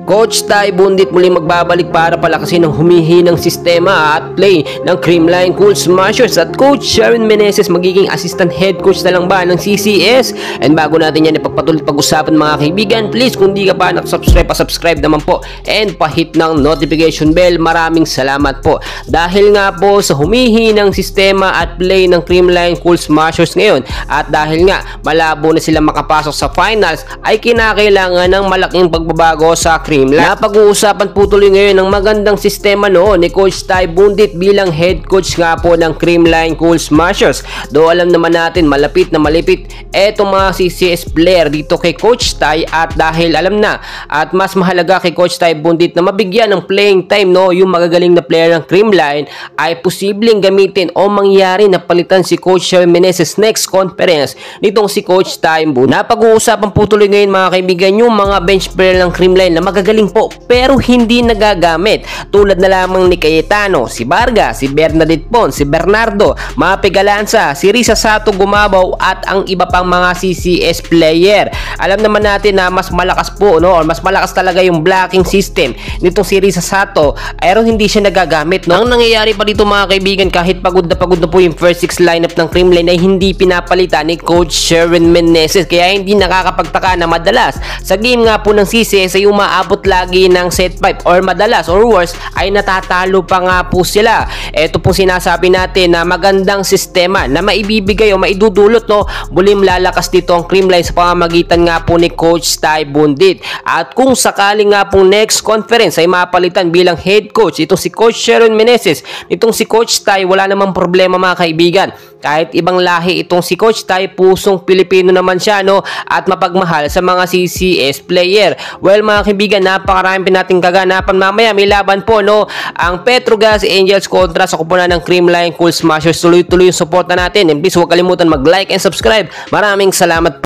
Coach Ty Bundit muling magbabalik para palakasin ang humihinang sistema at play ng Creamline Cool Smashers, at Coach Sharon Meneses magiging assistant head coach na lang ba ng CCS? And bago natin yan ipagpatuloy pag-usapan mga kaibigan, please kung di ka pa nakasubscribe, pa-subscribe naman po and pahit ng notification bell. Maraming salamat po. Dahil nga po sa humihinang sistema at play ng Creamline Cool Smashers ngayon, at dahil nga malabo na sila makapasok sa finals, ay kinakailangan ng malaking pagbabago sa Creamline. Napag-uusapan po tuloy ngayon ng magandang sistema noon ni Coach Ty Bundit bilang head coach nga po ng Creamline Cool Smashers. Do alam naman natin malapit na malipit etong mga CCS player dito kay Coach Ty, at dahil alam na at mas mahalaga kay Coach Ty Bundit na mabigyan ng playing time yung magagaling na player ng Creamline, ay posibleng gamitin o mangyari na palitan si Coach Sharon Meneses next conference nitong si Coach Ty Bundit. Napag-uusapan po tuloy ngayon mga kaibigan yung mga bench player ng Creamline na magagaling po pero hindi nagagamit, tulad na lamang ni Cayetano, si Vargas, si Bernadette Pon, si Bernardo, Mape Galanza, si Risa Sato Gumabaw at ang iba pang mga CCS player. Alam naman natin na mas malakas po or mas malakas talaga yung blocking system nitong si Risa Sato, pero hindi siya nagagamit. Ang nangyayari pa dito mga kaibigan, kahit pagod na po yung first 6 lineup ng Creamline, ay hindi pinapalitan ni Coach Sharon Meneses, kaya hindi nakakapagtaka na madalas sa game nga po ng CCS ay umaabot lagi ng set 5 or madalas or worse ay natatalo pa nga po sila. Ito po sinasabi natin na magandang sistema na maibibigay o maidudulot muling lalakas dito ang Creamline sa pamamagitan nga po ni Coach Ty Bundit. At kung sakaling nga pong next conference ay mapalitan bilang head coach itong si Coach Sharon Meneses, itong si Coach Ty, wala namang problema mga kaibigan. Kahit ibang lahi itong si Coach Ty, pusong Pilipino naman siya at mapagmahal sa mga CCS player. Well mga kaibigan, napakarami nating kaganapan mamaya. May laban po ang Petrogas Angels kontra sa kupunan ng Creamline Cool Smashers. Tuloy-tuloy yung suporta natin, and please huwag kalimutan mag-like and subscribe. Maraming salamat po.